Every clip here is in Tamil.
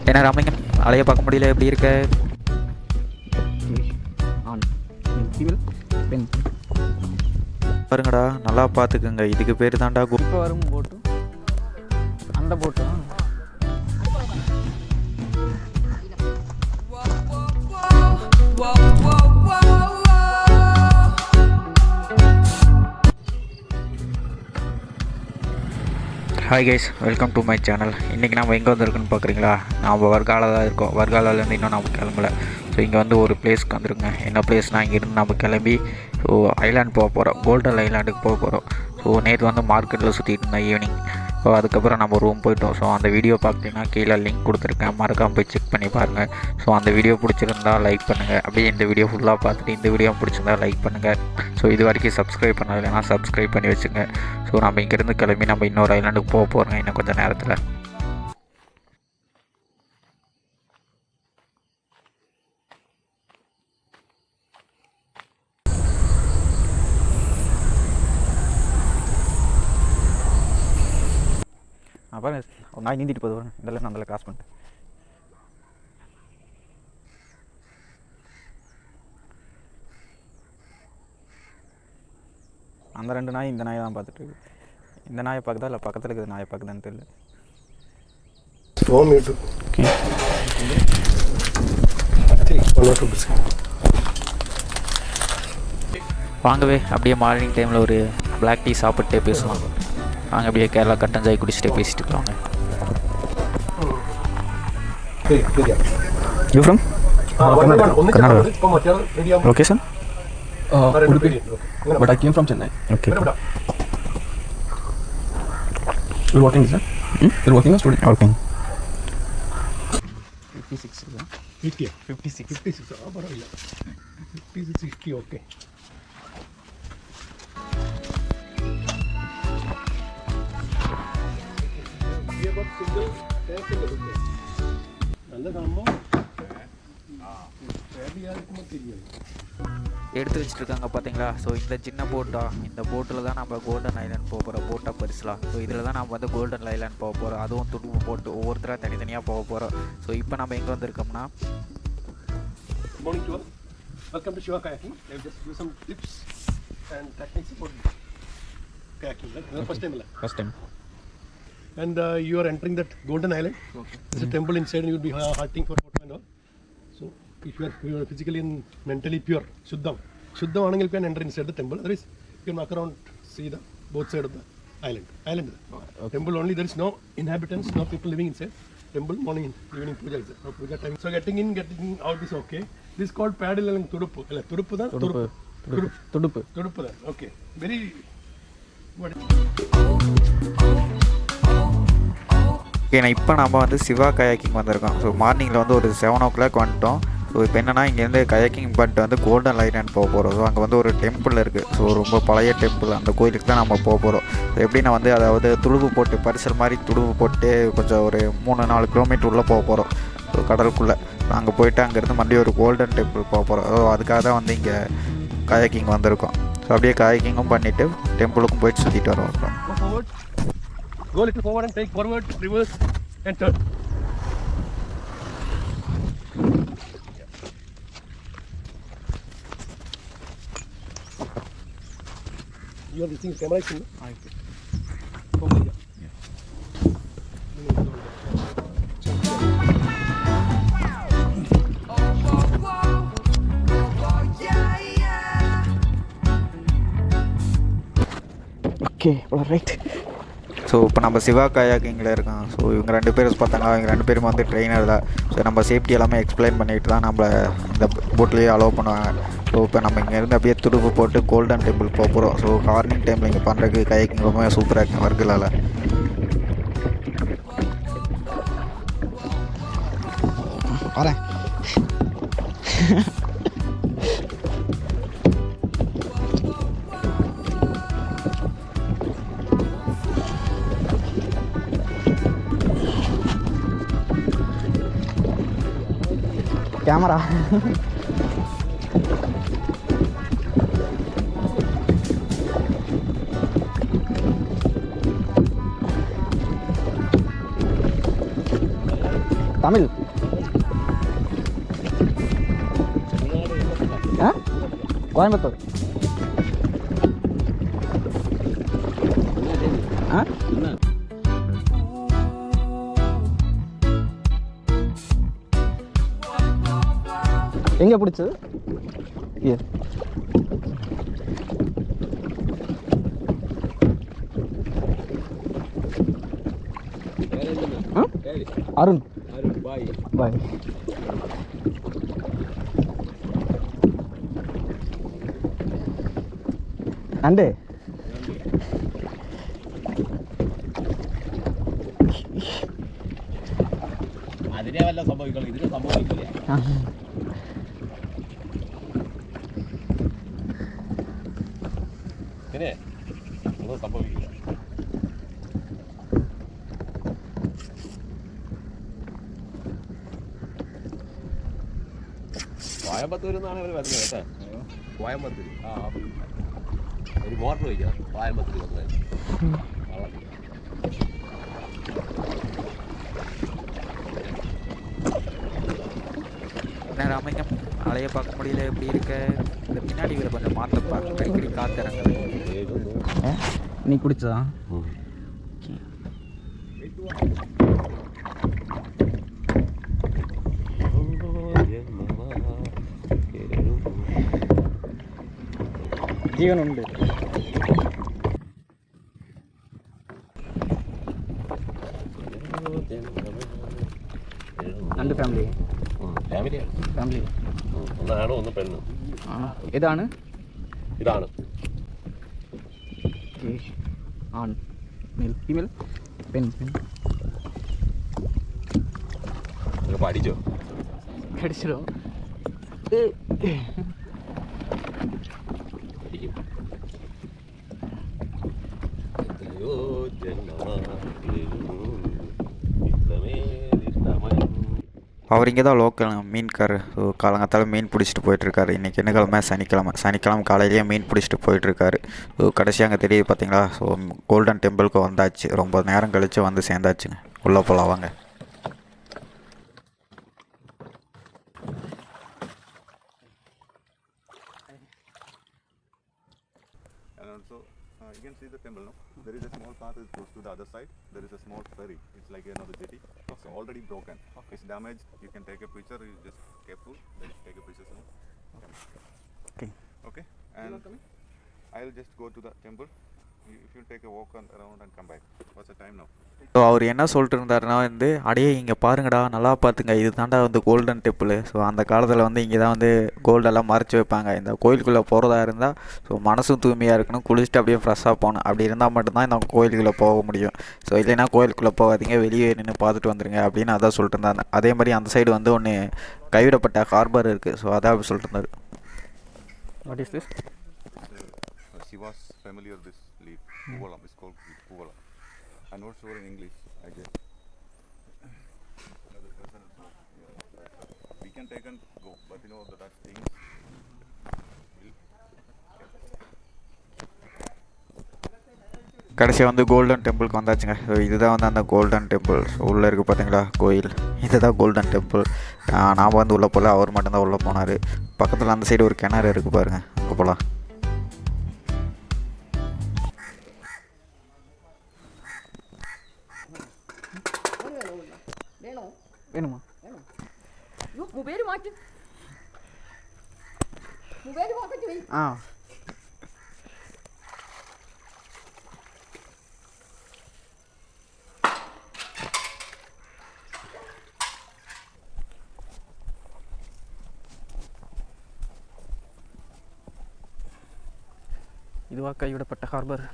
என்ன ராமலிங்கம், அலைய பார்க்க முடியல, எப்படி இருக்க? பாருங்கடா, நல்லா பார்த்துக்குங்க. இதுக்கு பேர் தான்டா இப்போ வரும் போட்டு அந்த போட்டு hi guys, welcome to my channel. இன்றைக்கி நம்ம எங்கே வந்துருக்குன்னு பார்க்குறீங்களா? நாம் வர்காலா தான் இருக்கோம். வர்காலாலேருந்து இன்னும் நம்ம கிளம்பல. ஸோ இங்கே வந்து ஒரு பிளேஸ்க்கு வந்துருங்க. என்ன பிளேஸ்னால், இங்கேருந்து நம்ம கிளம்பி ஸோ ஐலாண்ட் போக போகிறோம். கோல்டன் ஐலாண்டுக்கு போக போகிறோம். ஸோ நேற்று வந்து மார்க்கெட்டில் சுற்றிட்டு இருந்தேன் ஈவினிங். ஸோ அதுக்கப்புறம் நம்ம ரூம் போயிட்டோம். ஸோ அந்த வீடியோ பார்த்தீங்கன்னா கீழே லிங்க் கொடுத்துருக்கேன், மறக்காமல் போய் செக் பண்ணி பாருங்கள். ஸோ அந்த வீடியோ பிடிச்சிருந்தா லைக் பண்ணுங்கள். அப்படியே இந்த வீடியோ ஃபுல்லாக பார்த்துட்டு இந்த வீடியோ பிடிச்சிருந்தா லைக் பண்ணுங்கள். ஸோ இது வரைக்கும் சப்ஸ்கிரைப் பண்ணலைன்னா சப்ஸ்கிரைப் பண்ணி வச்சுங்க. ஸோ நம்ம இங்கேருந்து கிளம்பி நம்ம இன்னொரு ஐலாண்டுக்கு போக போகிறோங்க இன்னும் கொஞ்சம் நேரத்தில். பாருங்க, ஒரு நாய் நீந்திட்டு போகுது. இதெல்லாம் நான் அதில் கிராஸ் பண்ணிட்டேன். அந்த ரெண்டு நாய் இந்த நாயை தான் பார்த்துட்டு இருக்கு. இந்த நாயை பார்க்குதா இல்லை பக்கத்தில் இருக்கிற நாயை பார்க்குதான்னு தெரியல. வாங்கவே அப்படியே மார்னிங் டைமில் ஒரு பிளாக் டீ சாப்பிட்டே பேசலாம். வாங்க அப்படியே கேரளா கட்டன் சாய் குடிச்சிட்டே பேசிட்டு இருக்காங்க. You from? Kannada. Location? Udupi. But I came from Chennai. Okay. You're working, sir? You're working or studying? Working. 56 is that? 50. 56. 56. Parallel. 56, 60, okay. எடுத்து வச்சுருக்காங்க பார்த்தீங்களா? ஸோ இந்த சின்ன போட்டா, இந்த போட்டில் தான் நம்ம கோல்டன் ஐலாண்ட் போக போகிறோம். போட்டை பரிசலாம். ஸோ இதில் தான் நம்ம வந்து கோல்டன் ஐலாண்ட் போக போகிறோம். அதுவும் துடுப்பு போட்டு ஒவ்வொருத்தராக தனித்தனியாக போக போகிறோம். ஸோ இப்போ நம்ம எங்கே வந்திருக்கோம்னா, morning to all. Welcome to Shiva kayaking. I'll just do some tips and techniques about kayaking. Right? First time, First time. And you are entering that golden island. Okay. There's a temple inside, and you'll be hunting for water and all. So if you are physically and mentally pure, Shuddham anangil you can enter inside the temple. Otherwise, you can walk around, see the both sides of the island. Okay. Temple only. There is no inhabitants, no people living inside. Temple morning and evening puja is there. No puja time. So getting in, getting out is okay. This is called paddle and tudupu. Tudupu da? Tudupu da. Okay. Very. What? ஏன்னா இப்போ நம்ம வந்து சிவா கயாக்கிங் வந்திருக்கோம். ஸோ மார்னிங்கில் வந்து ஒரு 7 o'clock வந்துட்டோம். ஸோ இப்போ என்னென்னா, இங்கேருந்து கயாக்கிங் பண்ணிட்டு வந்து கோல்டன் ஐலாண்ட் போக போகிறோம். ஸோ அங்கே வந்து ஒரு டெம்பிள் இருக்குது. ஸோ ரொம்ப பழைய டெம்பிள், அந்த கோயிலுக்கு தான் நம்ம போக போகிறோம். ஸோ எப்படின்னா வந்து, அதாவது துடுப்பு போட்டு பரிசல் மாதிரி துடுப்பு போட்டு கொஞ்சம் ஒரு 3-4 கிலோமீட்டர் உள்ளே போக போகிறோம். ஸோ கடலுக்குள்ளே அங்கே போயிட்டு அங்கேருந்து மறுபடியும் ஒரு கோல்டன் டெம்பிள் போக போகிறோம். ஸோ அதுக்காக தான் வந்து இங்கே கயாக்கிங் வந்திருக்கோம். ஸோ அப்படியே கயாக்கிங்கும் பண்ணிவிட்டு டெம்பிளுக்கும் போயிட்டு சுற்றிட்டு வரோம். Go a little forward and take forward, reverse and turn. You are using camera, isn't it? Okay. Okay, all right. So இப்போ நம்ம சிவா கயாக்கிங்கில் இருக்கோம். ஸோ இவங்க 2 பேரும் பார்த்தாங்க. இவங்க 2 பேரும் வந்து ட்ரெயினர் தான். ஸோ நம்ம சேஃப்டி எல்லாமே எக்ஸ்பிளைன் பண்ணிட்டு தான் நம்மளை இந்த போட்லேயே அலோவ் பண்ணுவாங்க. ஸோ இப்போ நம்ம இங்கேருந்து அப்படியே துடுப்பு போட்டு கோல்டன் டெம்பிள் போக போகிறோம். ஸோ மார்னிங் டைமில் இங்கே பண்ணுறதுக்கு கயாக்கிங் ரொம்ப சூப்பராக இருக்குங்க வர்க்கலாவில். வரேன். கேமரா தமிழ் ஆ கோயம்புத்தூர் ஆ எங்கே பிடிச்சது அருண் பாய் நண்டு അതിനെ വല്ല സംഭവിക്കണം ഇതിന് സംഭവിക്കില്ല ഇതിനെ ഒന്നും സംഭവിക്കില്ല കോയമ്പത്തൂരിൽ നിന്നാണ് അവർ വരുന്നത് കേട്ടോ കോയമ്പത്തൂർ ആ ഒരു മോട്ടർ വയ്ക്കുക കോയമ്പത്തൂർ വന്നത് വള്ളം என்ன ராமலிங்கம் அலையை பார்க்க முடியல எப்படி இருக்க இந்த பின்னாடி இவரை கொஞ்சம் மாற்றப்பா அடிக்கடி காத்துறாங்க நீ குடிச்சதா ஜீவன் உண்டு രണ്ട് ഫാമിലി ഫാമിലി ഒന്നാണ് ഒന്ന് പെണ്ണ് ഏതാണ് ഇതാണ് ആൺ മെയിൽ ഫീമെയിൽ പെൺ പെൺ പഠിച്ചോ കടിച്ചോ എത്രയോ ജന്മമാ அவர் இங்கே தான் லோக்கல் மீன்காரர். ஸோ காலங்காத்தால மீன் பிடிச்சிட்டு போயிட்டுருக்காரு. இன்றைக்கி என்ன கிழமை? சனிக்கிழமை காலையிலேயே மீன் பிடிச்சிட்டு போயிட்டுருக்காரு. ஸோ கடைசியாக அங்கே தெரியுது பார்த்தீங்களா? ஸோ கோல்டன் டெம்பிளுக்கு வந்தாச்சு. ரொம்ப நேரம் கழித்து வந்து சேர்ந்தாச்சுங்க. உள்ளே போகலாம் வாங்க. You can see the temple, no? There is a small path that goes to the other side. There is a small ferry. It's like another jetty. It's already broken. It's damaged. You can take a picture. You just careful. Then take a picture. Okay. Okay. And I'll just go to the temple. If you take a walk around and come back. What's the time now? So அவர் என்ன சொல்லிட்டு இருந்தாருன்னா வந்து, அடையே இங்கே பாருங்கடா, நல்லா பார்த்துங்க, இது தாண்டா வந்து கோல்டன் டெம்பிள். ஸோ அந்த காலத்தில் வந்து இங்கே தான் வந்து கோல்டெல்லாம் மறைச்சி வைப்பாங்க. இந்த கோயிலுக்குள்ளே போகிறதா இருந்தால் ஸோ மனசும் தூய்மையாக இருக்கணும், குளிச்சுட்டு அப்படியே ஃப்ரெஷ்ஷாக போகணும். அப்படி இருந்தால் மட்டும்தான் இந்த கோயிலுக்குள்ளே போக முடியும். ஸோ இல்லைன்னா கோயிலுக்குள்ளே போகாதீங்க, வெளியே நின்று பார்த்துட்டு வந்துடுங்க அப்படின்னு அதான் சொல்லிட்டு இருந்தாங்க. அதே மாதிரி அந்த சைடு வந்து ஒன்று கைவிடப்பட்ட ஹார்பர் இருக்குது. ஸோ அதான் அப்படி சொல்லிட்டு இருந்தார். What is this? Shiva's family of this leaf. Puvalam. It's called Puvalam. I'm not sure in English. I guess. We can take and go, but you know that things. கடைசியாக வந்து கோல்டன் டெம்பிளுக்கு வந்தாச்சுங்க. ஸோ இதுதான் வந்து அந்த கோல்டன் டெம்பிள். ஸோ உள்ளே இருக்குது பார்த்தீங்களா கோயில், இதுதான் கோல்டன் டெம்பிள். நாம் வந்து உள்ளே போகல, அவர் மட்டும்தான் உள்ளே போனார். பக்கத்தில் அந்த சைடு ஒரு கிணறு இருக்குது பாருங்கள், அங்கே போகலாம். வேணுமா? மொபைல் மாட்டு மொபைல் மாட்டு வை. ஆ இதுவா கைவிடப்பட்ட ஹார்பர்?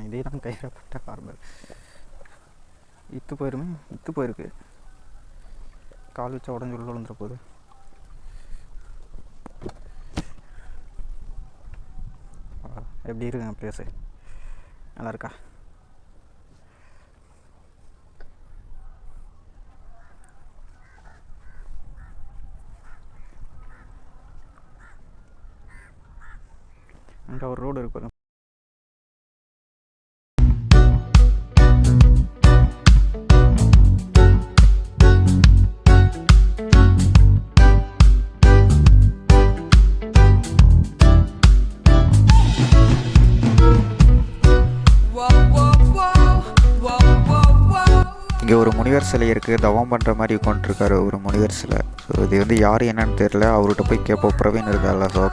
இதே தான் கைவிடப்பட்ட ஹார்பர். இத்து போயிருக்கு. கால் வச்சா உடஞ்சி உள்ள விழுந்துற போகுது. எப்படி இருக்குங்க பிளேஸு? நல்லா இருக்கா? அங்கே ஒரு ரோடு இருக்கு பாருங்க. இங்கே ஒரு முனிவர் சிலை இருக்குது, தவம் பண்ணுற மாதிரி உட்காந்துருக்காரு ஒரு முனிவர் சிலை. ஸோ இது வந்து யார் என்னன்னு தெரியல, அவர்கிட்ட போய் கேட்போம். பிரவீன் இருக்கார்ல, so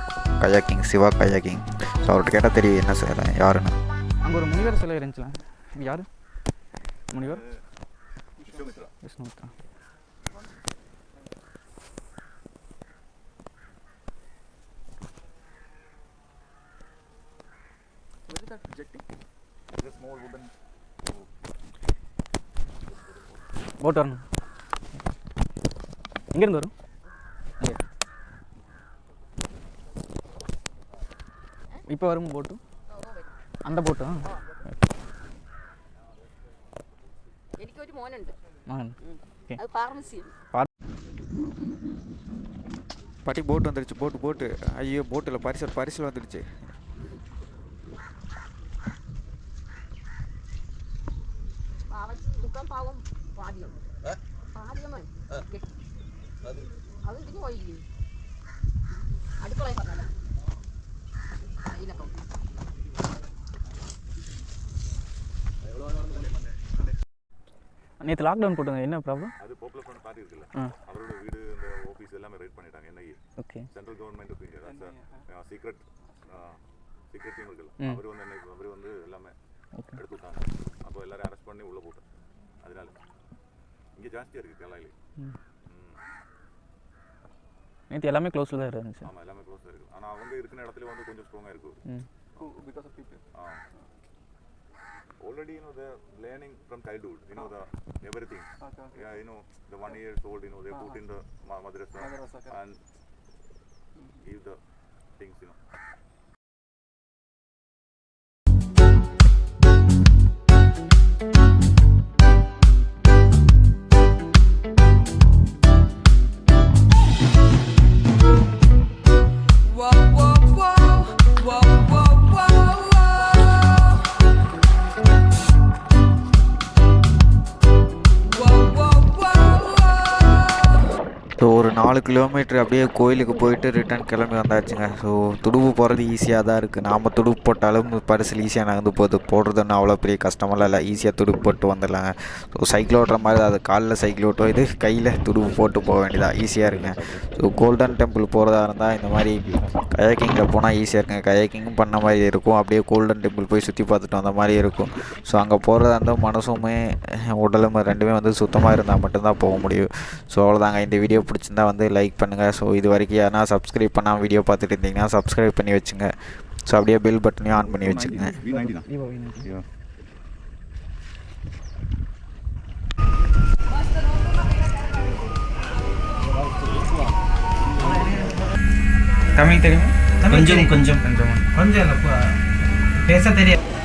kayaking, Shiva kayaking. So அவர்கிட்ட கேட்டால் தெரியும் என்ன சிலை யாருன்னு. அங்கே ஒரு முனிவர் சிலை இருந்துச்சுல, யார் முனிவர்? விஷ்ணுமித்ரா. போட் வரணும். எங்கேருந்து வரும்? இப்போ வரும் போட்டு, அந்த போட்டு. എനിക്കൊരു മോനുണ്ട്. அது ഫാർമസി. பாட்டி போட்டு வந்துடுச்சு. போட்டு ஐயோ, போட்டில் பரிசல் வந்துடுச்சு. പാവം പാടിയം പാടിയമൻ അത് ഇതിന് പോയില്ലേ അടുക്കള പറഞ്ഞല്ലോ അതിലൊക്കെ நேற்று லாக்டவுன் போட்டுங்க, என்ன ப்ராப்ளம்? அது பாப்புலர் ஃப்ரண்ட் பார்ட்டி இருக்குல்ல, அவரோட வீடு இந்த ஆஃபீஸ் எல்லாமே ரைட் பண்ணிட்டாங்க. NIA, okay, central government of India, secret team இருக்குல்ல, அவர் வந்து எல்லாமே எடுத்து விட்டாங்க. அப்போ எல்லாரும் அரெஸ்ட் பண்ணி உள்ளே போட்டாங்க. அதனால இங்கே ஜாஸ்தியாக இருக்குது கேரளாவிலே. நேற்று எல்லாமே க்ளோஸில் தான் இருந்துச்சு. ஆமாம், எல்லாமே க்ளோஸாக இருக்குது. ஆனால் அவங்க இருக்கிற இடத்துல வந்து கொஞ்சம் ஸ்ட்ராங்காக இருக்குது. Because of people. Already, they're learning from childhood, the everything. Okay. Yeah, the 1 year old, they put in the madrasa and give the things, so ஒரு 4 கிலோமீட்டர் அப்படியே கோயிலுக்கு போயிட்டு ரிட்டர்ன் கிளம்பி வந்தாச்சுங்க. ஸோ துடுப்பு போகிறது ஈஸியாக தான் இருக்குது. நாம் துடுப்பு போட்டாலும் பரிசல் ஈஸியாக நகர்ந்து போடுறதுன்னு அவ்வளோ பெரிய கஷ்டமெல்லாம் இல்லை, ஈஸியாக துடுப்பு போட்டு வந்துடலாங்க. ஸோ சைக்கிள் ஓட்டுற மாதிரி அது காலில் சைக்கிள் ஓட்டும், இது கையில் துடுப்பு போட்டு போக வேண்டியதாக ஈஸியாக இருக்குங்க. ஸோ கோல்டன் டெம்பிள் போகிறதா இருந்தால் இந்த மாதிரி கயாக்கிங்கில் போனால் ஈஸியாக இருக்குங்க. கயாக்கிங்கும் பண்ண மாதிரி இருக்கும், அப்படியே கோல்டன் டெம்பிள் போய் சுற்றி பார்த்துட்டு வந்த மாதிரி இருக்கும். ஸோ அங்கே போகிறதா இருந்தால் மனசுமே உடலும் ரெண்டுமே வந்து சுத்தமாக இருந்தால் மட்டும்தான் போக முடியும். ஸோ அவ்வளோதாங்க. இந்த வீடியோ பிடிச்சிருந்தா வந்து லைக் பண்ணுங்கள். ஸோ இது வரைக்கும் யாரா சப்ஸ்கிரைப் பண்ணால் வீடியோ பார்த்துட்டு இருந்தீங்கன்னா சப்ஸ்கிரைப் பண்ணி வச்சுங்க. ஸோ அப்படியே பெல் பட்டனையும் ஆன் பண்ணி வச்சுக்கோங்க. தமிழ் தெரியுமா? கொஞ்சம் கொஞ்சம் கொஞ்சம் கொஞ்சம் பேச தெரியாது.